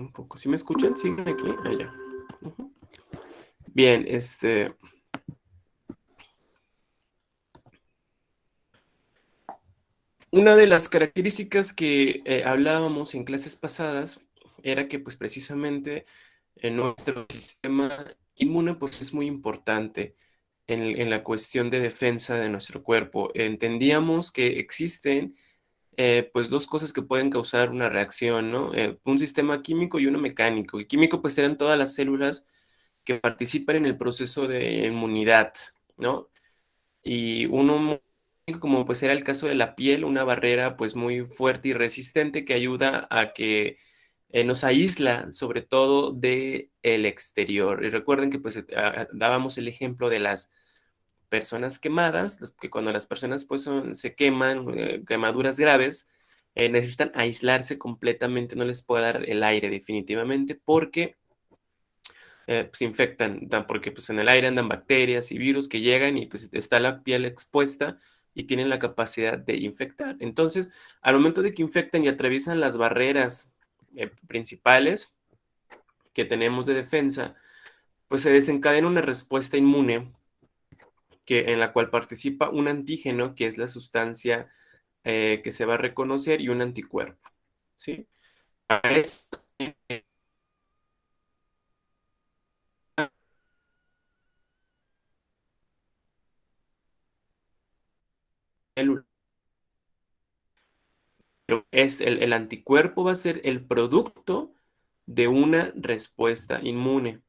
un poco. ¿Sí me escuchan? ¿Siguen aquí? Ah, ya. Ujú. Bien, una de las características que hablábamos en clases pasadas era que pues precisamente nuestro sistema inmune pues es muy importante en la cuestión de defensa de nuestro cuerpo. Entendíamos que existen pues dos cosas que pueden causar una reacción, ¿no? Un sistema químico y uno mecánico. El químico pues eran todas las células que participan en el proceso de inmunidad, ¿no? Y uno, como pues era el caso de la piel, una barrera pues muy fuerte y resistente que ayuda a que nos aísla sobre todo de el exterior. Y recuerden que pues dábamos el ejemplo de las personas quemadas, que cuando las personas pues se queman, quemaduras graves, necesitan aislarse completamente, no les puede dar el aire definitivamente porque se infectan, porque pues en el aire andan bacterias y virus que llegan y pues está la piel expuesta y tienen la capacidad de infectar. Entonces, al momento de que infectan y atraviesan las barreras principales que tenemos de defensa, pues se desencadena una respuesta inmune en la cual participa un antígeno, que es la sustancia que se va a reconocer, y un anticuerpo, ¿sí? Es el anticuerpo va a ser el producto de una respuesta inmune.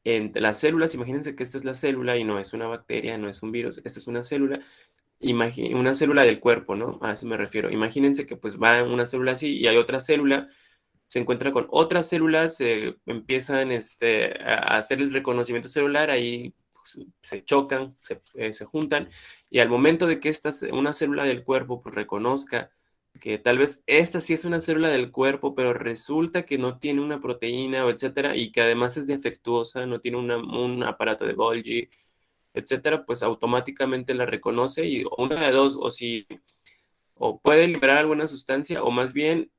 Entre las células, imagínense que esta es la célula y no es una bacteria, no es un virus, esta es una célula, una célula del cuerpo, ¿no? A eso me refiero. Imagínense que pues va una célula así y hay otra célula, se encuentra con otras células, se empiezan a hacer el reconocimiento celular, ahí pues, se chocan, se juntan, y al momento de que una célula del cuerpo pues, reconozca que tal vez esta sí es una célula del cuerpo, pero resulta que no tiene una proteína o etcétera, y que además es defectuosa, no tiene un aparato de Golgi, etcétera, pues automáticamente la reconoce y una de dos, o si o puede liberar alguna sustancia, o más bien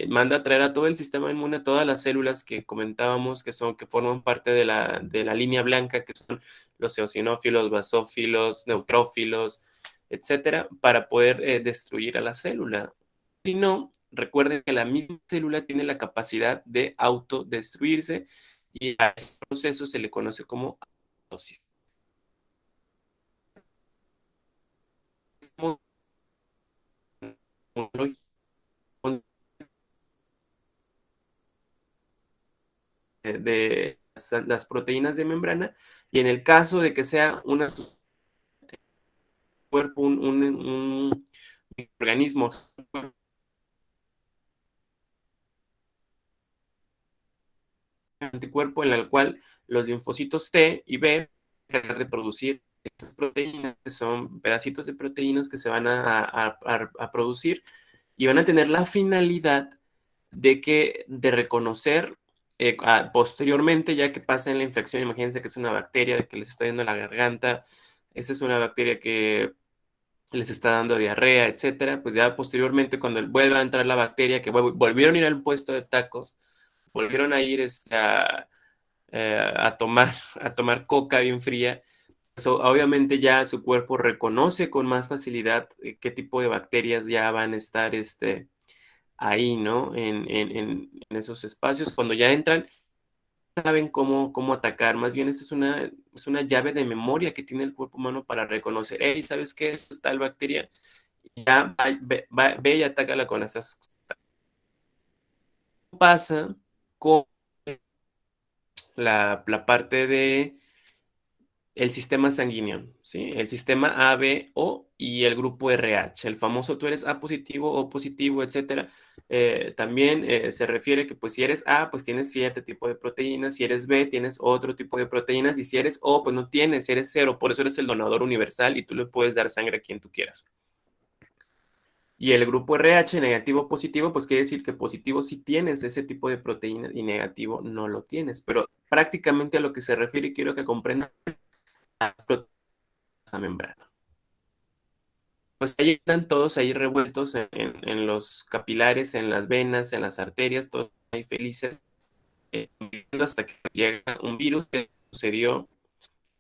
manda a traer a todo el sistema inmune, a todas las células que comentábamos que forman parte de la línea blanca, que son los eosinófilos, basófilos, neutrófilos, etcétera, para poder destruir a la célula. Si no, recuerden que la misma célula tiene la capacidad de autodestruirse y a ese proceso se le conoce como apoptosis. De las proteínas de membrana, y en el caso de que sea un cuerpo, un organismo anticuerpo en el cual los linfocitos T y B van a producir estas proteínas, que son pedacitos de proteínas que se van a producir y van a tener la finalidad de reconocer posteriormente, ya que pasa en la infección, imagínense que es una bacteria que les está yendo a la garganta, esa es una bacteria que les está dando diarrea, etcétera, pues ya posteriormente cuando vuelva a entrar la bacteria, que volvieron a ir al puesto de tacos, volvieron a ir a tomar coca bien fría, obviamente ya su cuerpo reconoce con más facilidad qué tipo de bacterias ya van a estar ahí, ¿no? En esos espacios. Cuando ya entran, saben cómo atacar. Más bien, esa es una llave de memoria que tiene el cuerpo humano para reconocer, hey, ¿sabes qué? Esto es tal bacteria. Ya ve y atácala con esas. Pasa con la parte de el sistema sanguíneo, ¿sí? El sistema A, B, O y el grupo RH, el famoso tú eres A positivo, O positivo, etcétera. También se refiere que pues si eres A, pues tienes cierto tipo de proteínas, si eres B, tienes otro tipo de proteínas, y si eres O, pues no tienes, eres cero, por eso eres el donador universal y tú le puedes dar sangre a quien tú quieras. Y el grupo RH, negativo o positivo, pues quiere decir que positivo sí tienes ese tipo de proteína y negativo no lo tienes. Pero prácticamente a lo que se refiere, quiero que comprendan las proteínas de la membrana. Pues ahí están todos ahí revueltos en los capilares, en las venas, en las arterias, todo. y felices, viviendo hasta que llega un virus que sucedió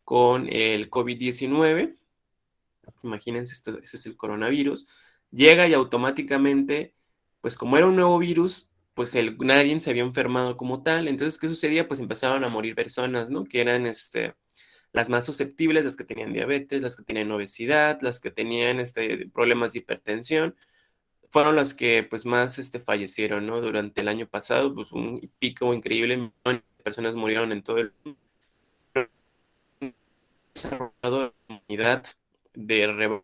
con el COVID-19. Imagínense, esto, ese es el coronavirus. Llega y automáticamente, pues como era un nuevo virus, pues nadie se había enfermado como tal. Entonces, ¿qué sucedía? Pues empezaban a morir personas, ¿no? Que eran las más susceptibles, las que tenían diabetes, las que tenían obesidad, las que tenían problemas de hipertensión. Fueron las que pues más fallecieron, ¿no? Durante el año pasado, pues un pico increíble, millones de personas murieron en todo el mundo, desarrollado la comunidad de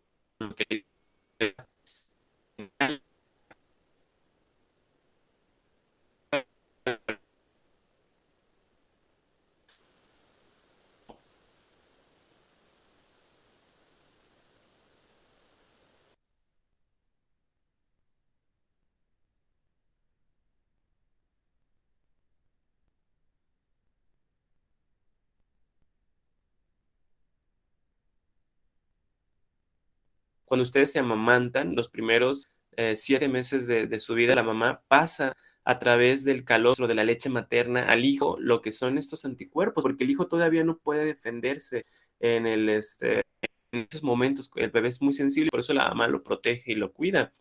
cuando ustedes se amamantan, los primeros 7 meses de su vida, la mamá pasa a través del calostro de la leche materna al hijo lo que son estos anticuerpos, porque el hijo todavía no puede defenderse en estos momentos. El bebé es muy sensible, por eso la mamá lo protege y lo cuida.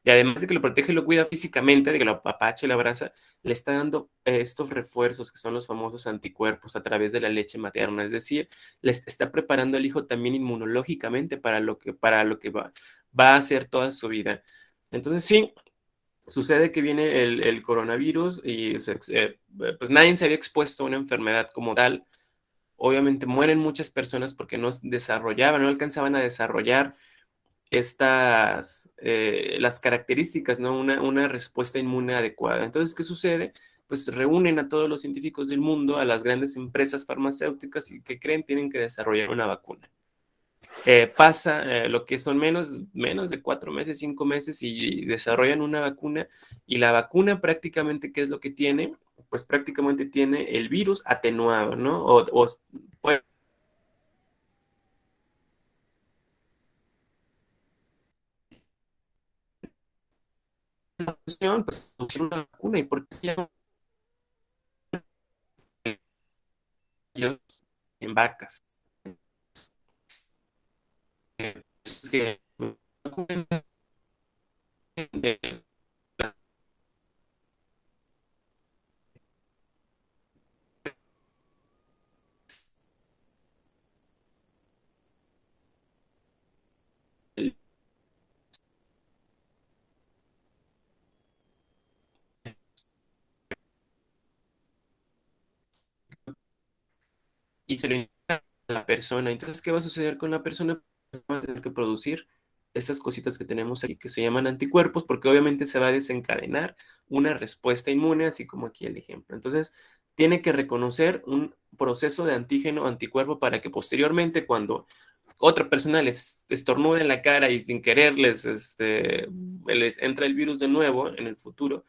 Y además de que lo protege y lo cuida físicamente, de que lo apapacha y lo abraza, le está dando estos refuerzos que son los famosos anticuerpos a través de la leche materna. Es decir, está preparando al hijo también inmunológicamente para lo que va a hacer toda su vida. Entonces, sí, sucede que viene el coronavirus y pues nadie se había expuesto a una enfermedad como tal. Obviamente mueren muchas personas porque no desarrollaban, no alcanzaban a desarrollar las características, ¿no? Una respuesta inmune adecuada. Entonces, ¿qué sucede? Pues reúnen a todos los científicos del mundo, a las grandes empresas farmacéuticas y que creen tienen que desarrollar una vacuna. Pasa lo que son menos de 4 meses, 5 meses y desarrollan una vacuna y la vacuna prácticamente, ¿qué es lo que tiene? Pues prácticamente tiene el virus atenuado, ¿no? Bueno, la cuestión, pues, una vacuna y por qué se llama en vacas. Es que y se lo inyecta a la persona. Entonces, ¿qué va a suceder con la persona? Va a tener que producir estas cositas que tenemos aquí que se llaman anticuerpos, porque obviamente se va a desencadenar una respuesta inmune, así como aquí el ejemplo. Entonces, tiene que reconocer un proceso de antígeno anticuerpo para que posteriormente, cuando otra persona les estornuda en la cara y sin querer les entra el virus de nuevo en el futuro,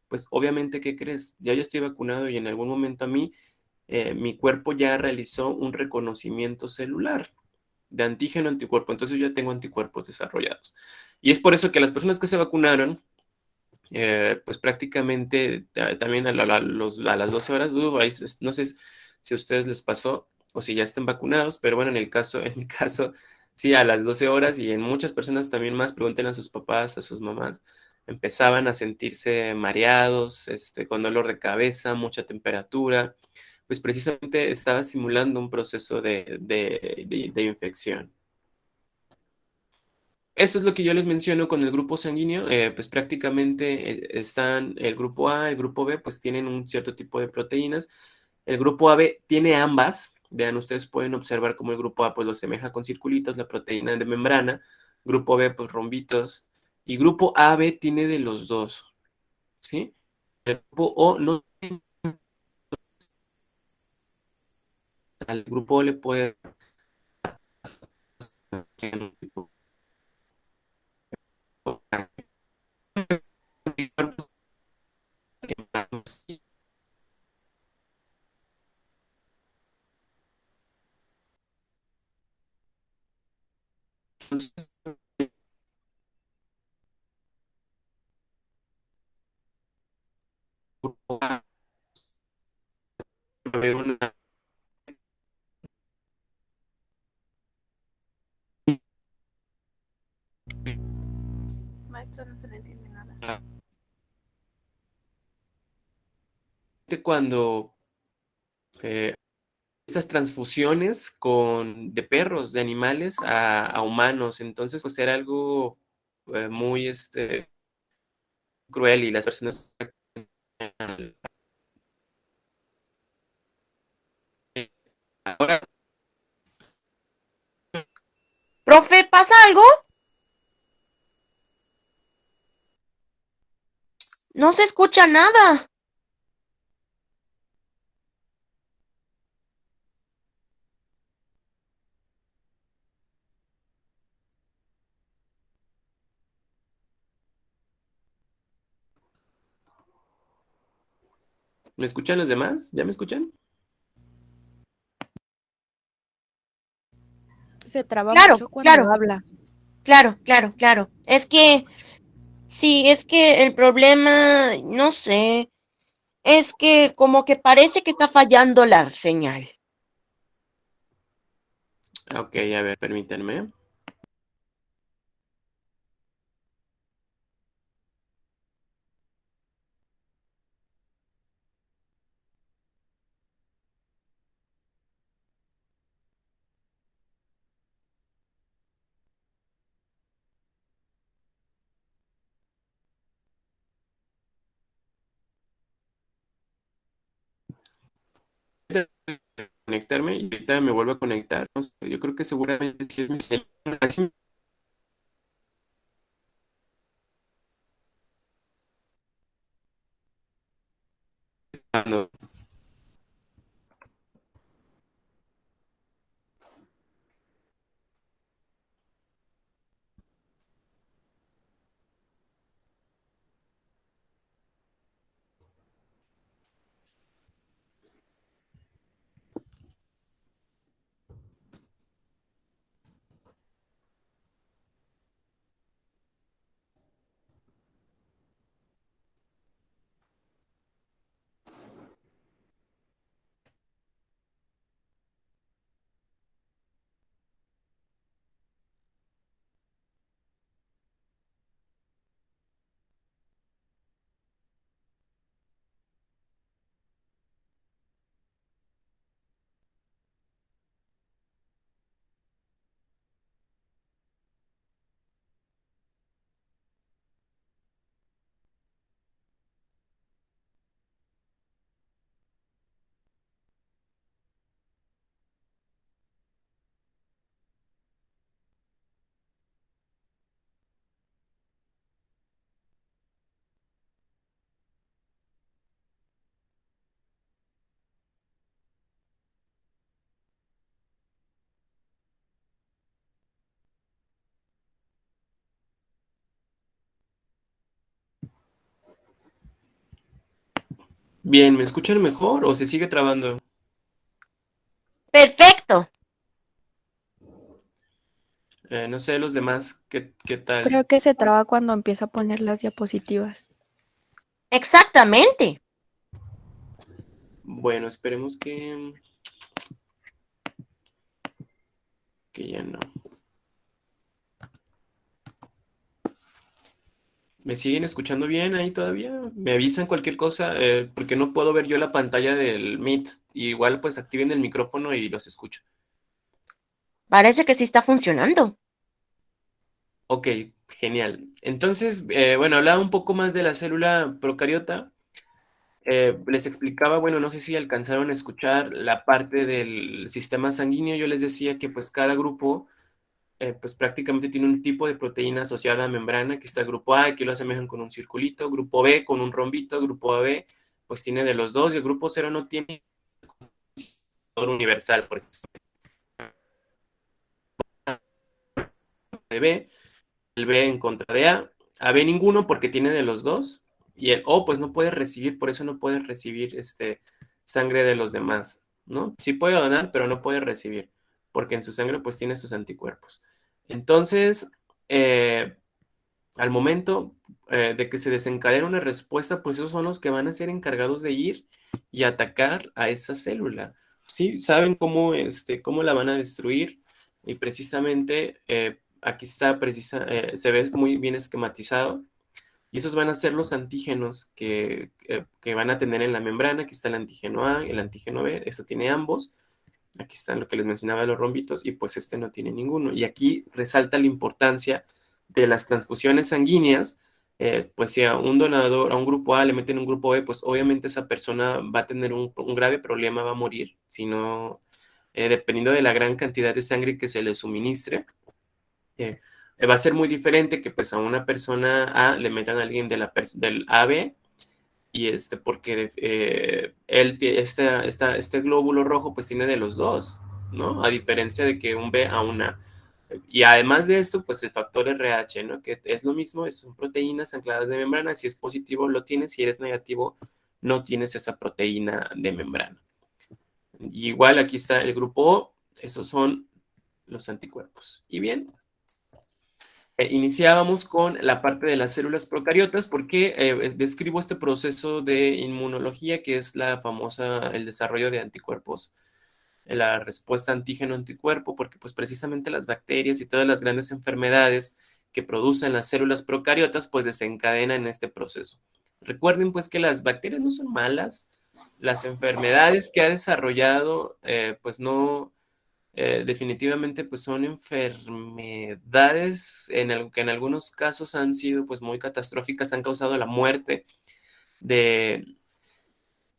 pues obviamente, ¿qué crees? Ya yo estoy vacunado y en algún momento a mí mi cuerpo ya realizó un reconocimiento celular de antígeno anticuerpo, entonces yo ya tengo anticuerpos desarrollados. Y es por eso que las personas que se vacunaron, pues prácticamente también a las 12 horas, no sé si a ustedes les pasó o si ya estén vacunados, pero bueno, en mi caso, sí, a las 12 horas y en muchas personas también más, pregunten a sus papás, a sus mamás, empezaban a sentirse mareados, con dolor de cabeza, mucha temperatura, pues precisamente estaba simulando un proceso de infección. Esto es lo que yo les menciono con el grupo sanguíneo, pues prácticamente están el grupo A, el grupo B, pues tienen un cierto tipo de proteínas. El grupo AB tiene ambas. Vean, ustedes pueden observar cómo el grupo A pues lo semeja con circulitos, la proteína de membrana. Grupo B, pues rombitos. Y grupo AB tiene de los dos, ¿sí? El grupo O no, al grupo O le puede haber una... Maestro, no se le entiende nada. Cuando estas transfusiones de perros, de animales a humanos, entonces pues era algo muy cruel y las personas... Ahora, Profe, ¿pasa algo? No se escucha nada. ¿me escuchan los demás? ¿Ya me escuchan? Se traba Claro, mucho cuando claro, habla. claro. Es que, sí, es que el problema, no sé, es que como que parece que está fallando la señal. Ok, a ver, permítanme. Conectarme y ahorita me vuelvo a conectar. No sé, yo creo que seguramente sí es mi señal. Así cuando- Bien, ¿me escuchan mejor o se sigue trabando? Perfecto, No sé, los demás, ¿qué tal? Creo que se traba cuando empieza a poner las diapositivas. exactamente. Bueno, esperemos que ya no. ¿Me siguen escuchando bien ahí todavía? ¿Me avisan cualquier cosa? Porque no puedo ver yo la pantalla del Meet. Igual pues activen el micrófono y los escucho. Parece que sí está funcionando. Ok, genial. Entonces, bueno, hablaba un poco más de la célula procariota. Les explicaba, bueno, no sé si alcanzaron a escuchar la parte del sistema sanguíneo. Yo les decía que pues cada grupo pues prácticamente tiene un tipo de proteína asociada a membrana, que está el grupo A, que lo asemejan con un circulito, grupo B con un rombito, grupo AB pues tiene de los dos, y el grupo cero no tiene universal, por ejemplo, de B, el B en contra de A, AB ninguno porque tiene de los dos, y el O pues no puede recibir, por eso no puede recibir sangre de los demás, ¿no? Sí puede donar, pero no puede recibir, porque en su sangre pues tiene sus anticuerpos. Entonces, al momento de que se desencadena una respuesta, pues esos son los que van a ser encargados de ir y atacar a esa célula. ¿Sí? Saben cómo, cómo la van a destruir y precisamente aquí está, se ve muy bien esquematizado. Y esos van a ser los antígenos que van a tener en la membrana. Aquí está el antígeno A, el antígeno B, eso tiene ambos. Aquí están lo que les mencionaba de los rombitos y pues este no tiene ninguno. Y aquí resalta la importancia de las transfusiones sanguíneas. Pues si a un donador, a un grupo A le meten un grupo B, pues obviamente esa persona va a tener un grave problema, va a morir, si no, dependiendo de la gran cantidad de sangre que se le suministre. Eh, Va a ser muy diferente que pues a una persona A le metan a alguien del AB y porque este glóbulo rojo pues tiene de los dos, ¿no? A diferencia de que un B a una. Y además de esto, pues el factor RH, ¿no? Que es lo mismo, son proteínas ancladas de membrana. Si es positivo, lo tienes. Si eres negativo, no tienes esa proteína de membrana. Y igual aquí está el grupo O. Esos son los anticuerpos. Y bien, iniciábamos con la parte de las células procariotas porque describo este proceso de inmunología que es el desarrollo de anticuerpos, la respuesta antígeno-anticuerpo, porque pues precisamente las bacterias y todas las grandes enfermedades que producen las células procariotas pues desencadenan este proceso. Recuerden pues que las bacterias no son malas, las enfermedades que ha desarrollado pues no definitivamente pues son enfermedades que en algunos casos han sido pues muy catastróficas, han causado la muerte de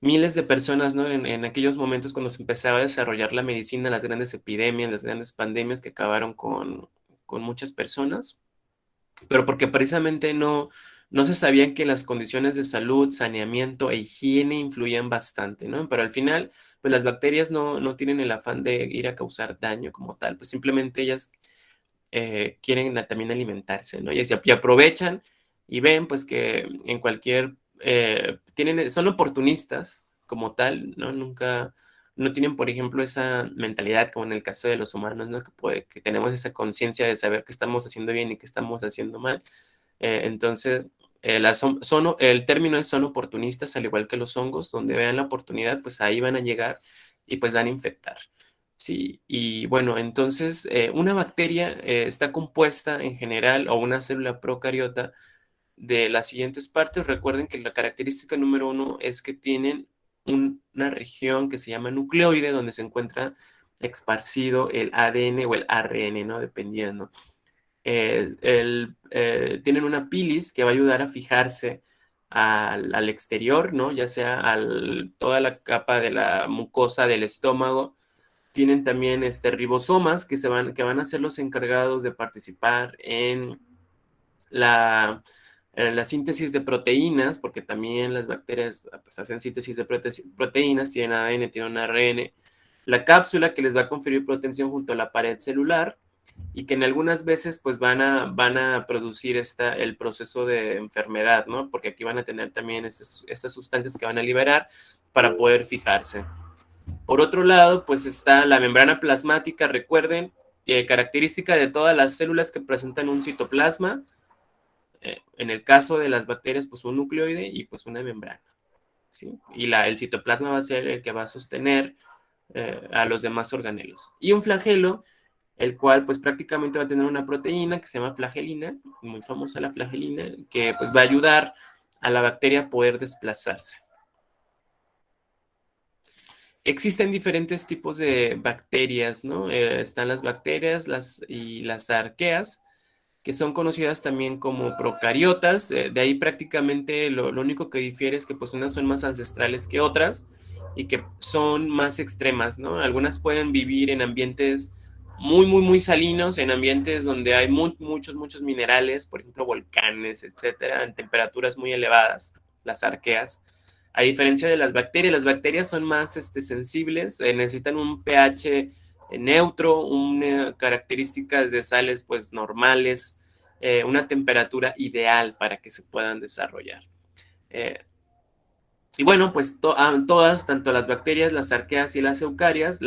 miles de personas, ¿no? En aquellos momentos cuando se empezaba a desarrollar la medicina, las grandes epidemias, las grandes pandemias que acabaron con muchas personas, pero porque precisamente no se sabían que las condiciones de salud, saneamiento e higiene influían bastante, ¿no? Pero al final, pues las bacterias no tienen el afán de ir a causar daño como tal, pues simplemente ellas quieren también alimentarse, ¿no? Y aprovechan y ven pues que en cualquier, son oportunistas como tal, ¿no? Nunca, no tienen, por ejemplo, esa mentalidad como en el caso de los humanos, ¿no? Que tenemos esa conciencia de saber qué estamos haciendo bien y qué estamos haciendo mal. Entonces, el término es son oportunistas, al igual que los hongos, donde vean la oportunidad, pues ahí van a llegar y pues van a infectar. Sí, y bueno, entonces una bacteria está compuesta en general, o una célula procariota, de las siguientes partes. Recuerden que la característica número uno es que tienen una región que se llama nucleoide, donde se encuentra esparcido el ADN o el ARN, ¿no? Dependiendo. Tienen una pilis que va a ayudar a fijarse al exterior, ¿no? Ya sea toda la capa de la mucosa del estómago. Tienen también ribosomas que van a ser los encargados de participar en la síntesis de proteínas, porque también las bacterias pues, hacen síntesis de proteínas, tienen ADN, tienen ARN. La cápsula que les va a conferir protección junto a la pared celular y que en algunas veces pues van a producir el proceso de enfermedad, ¿no? Porque aquí van a tener también estas sustancias que van a liberar para poder fijarse. Por otro lado, pues está la membrana plasmática, recuerden, característica de todas las células que presentan un citoplasma, en el caso de las bacterias, pues un nucleoide y pues una membrana, ¿sí? Y el citoplasma va a ser el que va a sostener a los demás organelos. Y un flagelo, el cual pues prácticamente va a tener una proteína que se llama flagelina, muy famosa la flagelina, que pues va a ayudar a la bacteria a poder desplazarse. Existen diferentes tipos de bacterias, ¿no? Están las bacterias y las arqueas, que son conocidas también como procariotas. De ahí prácticamente lo único que difiere es que pues unas son más ancestrales que otras y que son más extremas, ¿no? Algunas pueden vivir en ambientes muy salinos, en ambientes donde hay muchos minerales, por ejemplo, volcanes, etcétera, en temperaturas muy elevadas, las arqueas. A diferencia de las bacterias son más sensibles, necesitan un pH neutro, características de sales pues normales, una temperatura ideal para que se puedan desarrollar. Y bueno, pues todas, tanto las bacterias, las arqueas y las eucarias,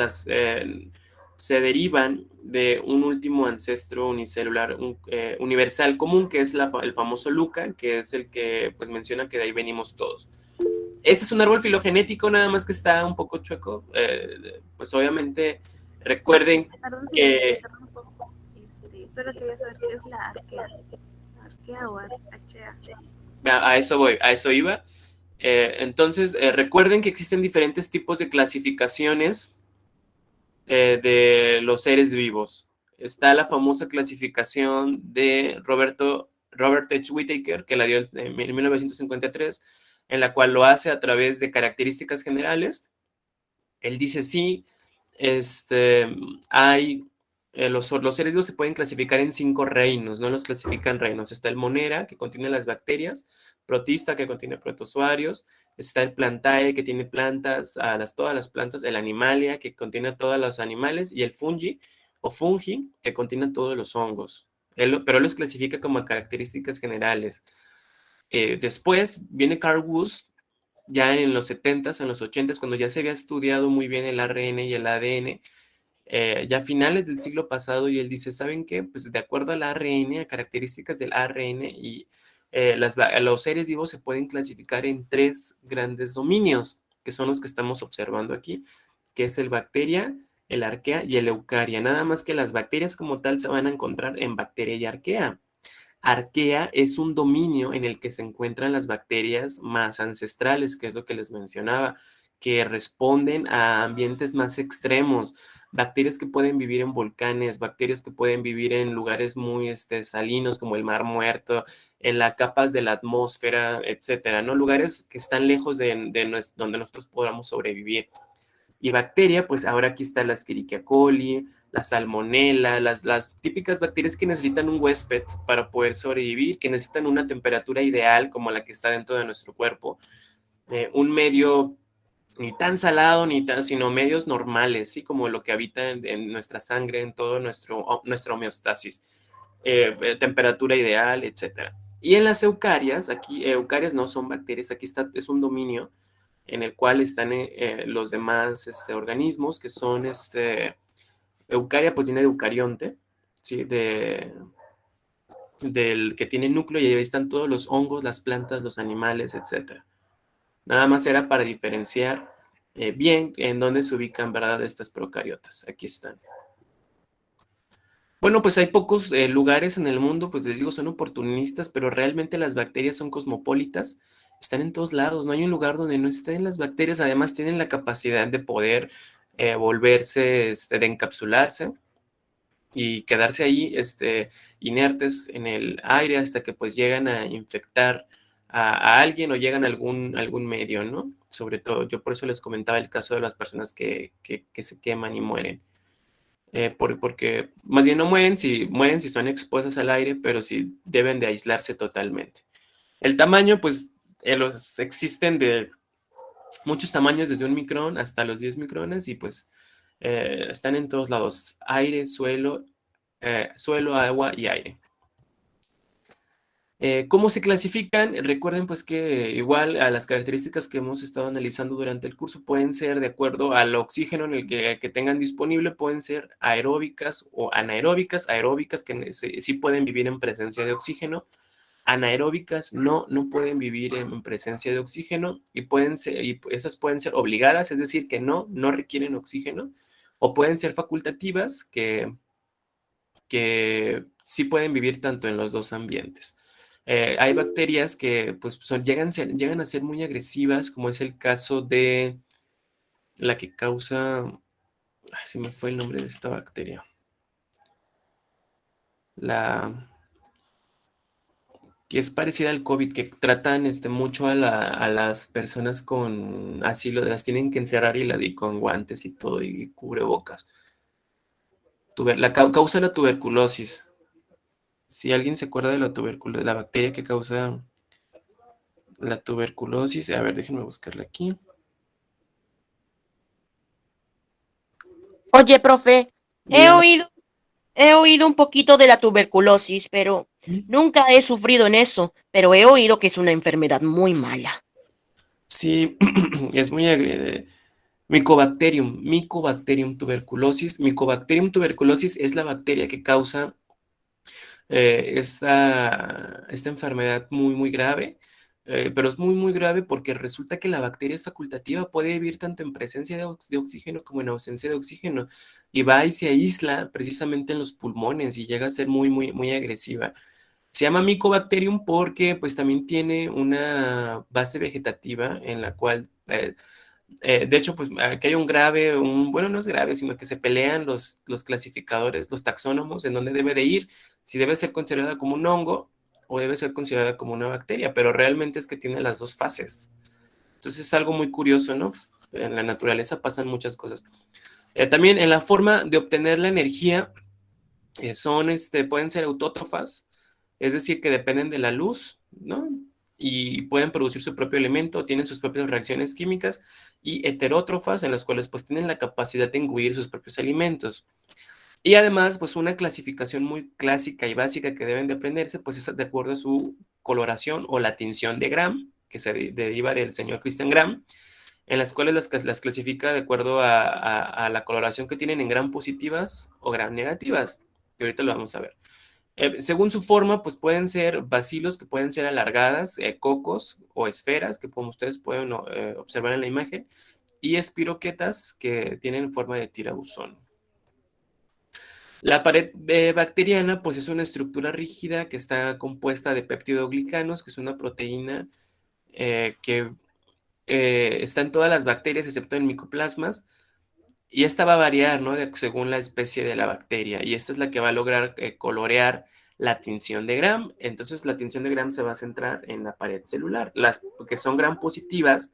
se derivan de un último ancestro unicelular universal común, que es el famoso Luca, que es el que pues menciona que de ahí venimos todos. Ese es un árbol filogenético, nada más que está un poco chueco. Pues obviamente recuerden Perdón si me que interrumpo un poco. Solo quería saber qué es la arquea. Arquea o archea. a eso voy, a eso iba. Entonces, recuerden que existen diferentes tipos de clasificaciones de los seres vivos. Está la famosa clasificación de Robert H. Whittaker, que la dio en 1953, en la cual lo hace a través de características generales. Él dice sí, hay los seres vivos se pueden clasificar en 5 reinos, no los clasifican reinos. Está el Monera, que contiene las bacterias, Protista, que contiene protozoarios, está el Plantae, que tiene plantas, todas las plantas, el Animalia, que contiene a todos los animales, y el Fungi, o Fungi, que contiene a todos los hongos. Pero él los clasifica como características generales. Después viene Carl Woese, ya en los 70s, en los 80s, cuando ya se había estudiado muy bien el ARN y el ADN, ya a finales del siglo pasado, y él dice, ¿saben qué? Pues de acuerdo al ARN, a características del ARN, y los seres vivos se pueden clasificar en 3 grandes dominios, que son los que estamos observando aquí, que es el bacteria, el arquea y el eucaria. Nada más que las bacterias como tal se van a encontrar en bacteria y arquea. Arquea es un dominio en el que se encuentran las bacterias más ancestrales, que es lo que les mencionaba, que responden a ambientes más extremos, bacterias que pueden vivir en volcanes, bacterias que pueden vivir en lugares muy salinos como el Mar Muerto, en las capas de la atmósfera, etcétera, ¿no? Lugares que están lejos donde nosotros podamos sobrevivir. Y bacteria, pues ahora aquí está la Escherichia coli, la salmonela, las típicas bacterias que necesitan un huésped para poder sobrevivir, que necesitan una temperatura ideal como la que está dentro de nuestro cuerpo, un medio ni tan salado ni tan, sino medios normales, ¿sí? Como lo que habita en nuestra sangre, en todo nuestra homeostasis, temperatura ideal, etcétera. Y en las eucarias, aquí eucarias no son bacterias, aquí es un dominio en el cual están los demás organismos, que son eucaria, pues viene de eucarionte, ¿sí? Del que tiene núcleo, y ahí están todos los hongos, las plantas, los animales, etc. Nada más era para diferenciar bien en dónde se ubican, ¿verdad?, estas procariotas. Aquí están. Bueno, pues hay pocos lugares en el mundo, pues les digo, son oportunistas, pero realmente las bacterias son cosmopolitas, están en todos lados, no hay un lugar donde no estén las bacterias. Además tienen la capacidad de poder volverse, de encapsularse y quedarse ahí inertes en el aire hasta que pues llegan a infectar a alguien o llegan a algún medio, ¿no? Sobre todo, yo por eso les comentaba el caso de las personas que se queman y mueren. Porque más bien no mueren si son expuestas al aire, pero sí deben de aislarse totalmente. El tamaño, pues, existen de muchos tamaños, desde 1 micrón hasta los 10 micrones, y pues están en todos lados: aire, suelo, agua y aire. ¿Cómo se clasifican? Recuerden pues que igual a las características que hemos estado analizando durante el curso pueden ser de acuerdo al oxígeno en el que tengan disponible, pueden ser aeróbicas o anaeróbicas. Aeróbicas que sí pueden vivir en presencia de oxígeno, anaeróbicas no pueden vivir en presencia de oxígeno, y esas pueden ser obligadas, es decir, que no requieren oxígeno, o pueden ser facultativas, que sí pueden vivir tanto en los dos ambientes. Hay bacterias que pues, llegan a ser muy agresivas, como es el caso de la que causa... Ay, se me fue el nombre de esta bacteria. Que es parecida al COVID, que tratan mucho a las personas con asilo, las tienen que encerrar y con guantes y todo, y cubrebocas. Causa la tuberculosis. Si alguien se acuerda de la bacteria que causa la tuberculosis, a ver, déjenme buscarla aquí. Oye, profe, he Dígame. oído un poquito de la tuberculosis, pero nunca he sufrido en eso, pero he oído que es una enfermedad muy mala. Sí, es muy Mycobacterium tuberculosis. Mycobacterium tuberculosis es la bacteria que causa esta enfermedad muy, muy grave, pero es muy, muy grave porque resulta que la bacteria es facultativa, puede vivir tanto en presencia de oxígeno como en ausencia de oxígeno, y va y se aísla precisamente en los pulmones y llega a ser muy, muy, muy agresiva. Se llama Mycobacterium porque pues también tiene una base vegetativa en la cual de hecho, pues aquí hay bueno, no es grave, sino que se pelean los clasificadores, los taxónomos, en dónde debe de ir, si debe ser considerada como un hongo o debe ser considerada como una bacteria, pero realmente es que tiene las dos fases. Entonces es algo muy curioso, ¿no? Pues, en la naturaleza pasan muchas cosas. También en la forma de obtener la energía, pueden ser autótrofas, es decir, que dependen de la luz, ¿no? Y pueden producir su propio elemento, tienen sus propias reacciones químicas, y heterótrofas, en las cuales pues tienen la capacidad de engullir sus propios alimentos. Y además, pues una clasificación muy clásica y básica que deben de aprenderse, pues es de acuerdo a su coloración o la tinción de Gram, que se deriva del señor Christian Gram, en las cuales las clasifica de acuerdo a la coloración que tienen en Gram positivas o Gram negativas, que ahorita lo vamos a ver. Según su forma, pues pueden ser bacilos que pueden ser alargadas, cocos o esferas, que como ustedes pueden observar en la imagen, y espiroquetas que tienen forma de tirabuzón. La pared bacteriana, pues es una estructura rígida que está compuesta de peptidoglicanos, que es una proteína que está en todas las bacterias excepto en micoplasmas, y esta va a variar, ¿no? Según la especie de la bacteria, y esta es la que va a lograr colorear la tinción de Gram. Entonces la tinción de Gram se va a centrar en la pared celular. Las que son Gram positivas,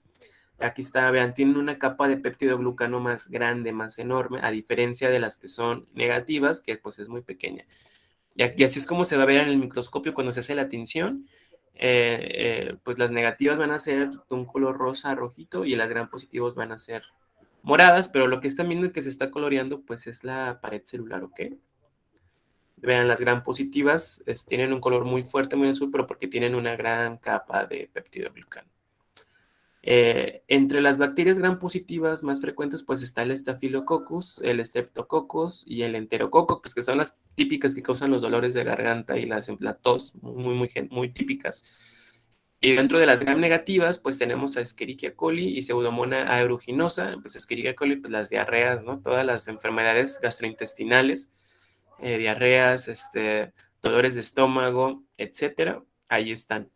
aquí está, vean, tienen una capa de peptidoglucano más grande, más enorme, a diferencia de las que son negativas, que pues es muy pequeña. Y así es como se va a ver en el microscopio cuando se hace la tinción. Pues las negativas van a ser de un color rosa rojito y las Gram positivos van a ser moradas, pero lo que están viendo que se está coloreando pues es la pared celular, ¿ok? Vean, las Gram positivas tienen un color muy fuerte, muy azul, pero porque tienen una gran capa de peptidoglucano. Entre las bacterias Gram positivas más frecuentes pues está el Staphylococcus, el Streptococcus y el Enterococo, pues que son las típicas que causan los dolores de garganta y la tos, muy, muy, muy típicas. Y dentro de las gram negativas, pues tenemos a Escherichia coli y Pseudomonas aeruginosa. Pues Escherichia coli, pues las diarreas, ¿no? Todas las enfermedades gastrointestinales, diarreas, dolores de estómago, etcétera. Ahí están.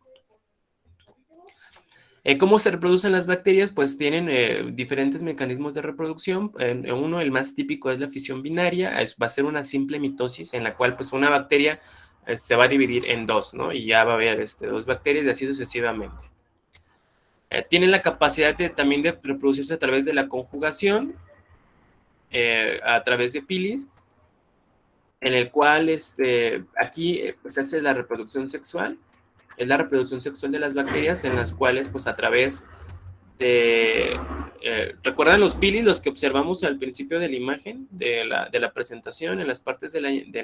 ¿Cómo se reproducen las bacterias? Pues tienen diferentes mecanismos de reproducción. Uno, el más típico, es la fisión binaria. Va a ser una simple mitosis en la cual pues una bacteria se va a dividir en dos, ¿no? Y ya va a haber dos bacterias y así sucesivamente. Tienen la capacidad también de reproducirse a través de la conjugación, a través de pilis, en el cual aquí pues hace la reproducción sexual. Es la reproducción sexual de las bacterias en las cuales pues a través de... ¿recuerdan los pilis, los que observamos al principio de la imagen, de la presentación, en las partes de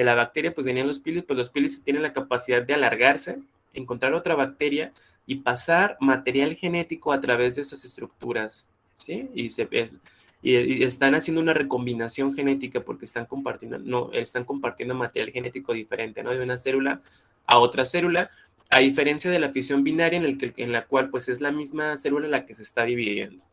la bacteria, pues venían los pilis, pues los pilis tienen la capacidad de alargarse, encontrar otra bacteria y pasar material genético a través de esas estructuras, ¿sí? Y están haciendo una recombinación genética porque están compartiendo material genético diferente, ¿no? De una célula a otra célula, a diferencia de la fisión binaria en la cual pues es la misma célula la que se está dividiendo.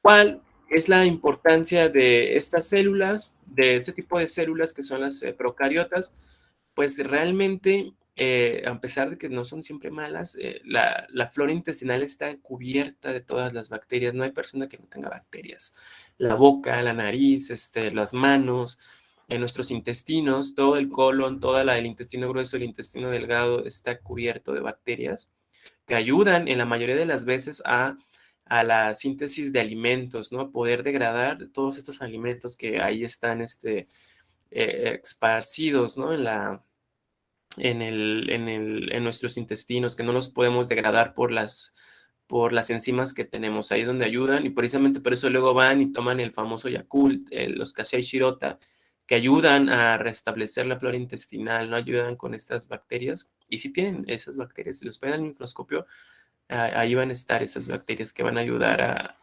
¿Cuál es la importancia de estas células, de este tipo de células que son las procariotas? Pues realmente, a pesar de que no son siempre malas, la flora intestinal está cubierta de todas las bacterias. No hay persona que no tenga bacterias. La boca, la nariz, las manos, en nuestros intestinos, todo el colon, el intestino grueso, el intestino delgado está cubierto de bacterias que ayudan en la mayoría de las veces a la síntesis de alimentos, ¿no? A poder degradar todos estos alimentos que ahí están esparcidos, ¿no? En nuestros intestinos, que no los podemos degradar por las enzimas que tenemos. Ahí es donde ayudan, y precisamente por eso luego van y toman el famoso Yakult, los Kasei Shirota, que ayudan a restablecer la flora intestinal, no ayudan con estas bacterias. Y si tienen esas bacterias, si los ven al microscopio, ahí van a estar esas bacterias que van a ayudar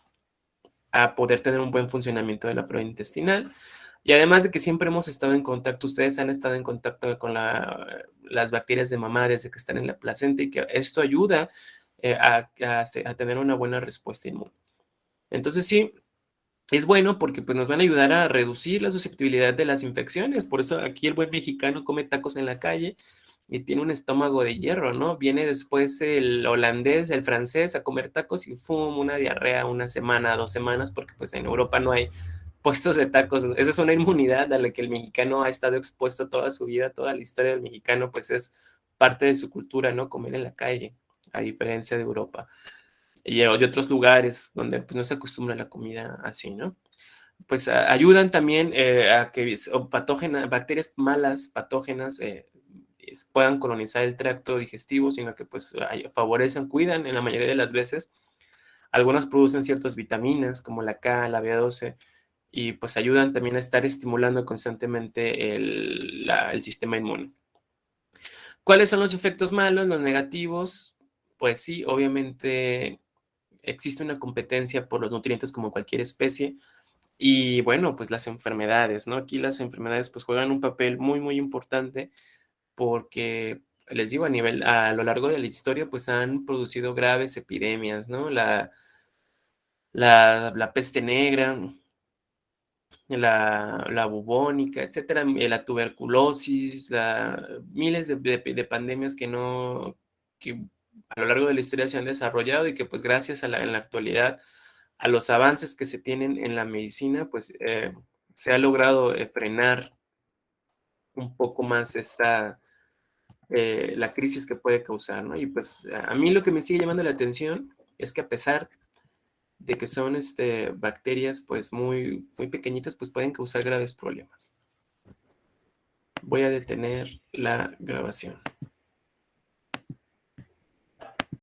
a poder tener un buen funcionamiento de la flora intestinal. Y además de que siempre hemos estado en contacto, ustedes han estado en contacto con las bacterias de mamá desde que están en la placenta y que esto ayuda a tener una buena respuesta inmune. Entonces sí, es bueno porque pues, nos van a ayudar a reducir la susceptibilidad de las infecciones. Por eso aquí el buen mexicano come tacos en la calle y tiene un estómago de hierro, ¿no? Viene después el holandés, el francés a comer tacos y ¡fum! Una diarrea una semana, 2 semanas, porque pues en Europa no hay puestos de tacos. Esa es una inmunidad a la que el mexicano ha estado expuesto toda su vida, toda la historia del mexicano, pues es parte de su cultura, ¿no? Comer en la calle, a diferencia de Europa y de otros lugares donde pues, no se acostumbra la comida así, ¿no? Pues ayudan también a que bacterias malas, patógenas, puedan colonizar el tracto digestivo, sino que pues favorecen, cuidan en la mayoría de las veces. Algunas producen ciertas vitaminas como la K, la B12, y pues ayudan también a estar estimulando constantemente el sistema inmune. ¿Cuáles son los efectos malos, los negativos? Pues sí, obviamente existe una competencia por los nutrientes como cualquier especie. Y bueno, pues las enfermedades, ¿no? Aquí las enfermedades pues juegan un papel muy, muy importante porque, les digo, a lo largo de la historia pues han producido graves epidemias, ¿no? La peste negra, la bubónica, etcétera, la tuberculosis, miles de pandemias que a lo largo de la historia se han desarrollado y que pues gracias en la actualidad a los avances que se tienen en la medicina, pues se ha logrado frenar un poco más la crisis que puede causar, ¿no? Y pues a mí lo que me sigue llamando la atención es que a pesar de que son bacterias pues muy, muy pequeñitas, pues pueden causar graves problemas. Voy a detener la grabación.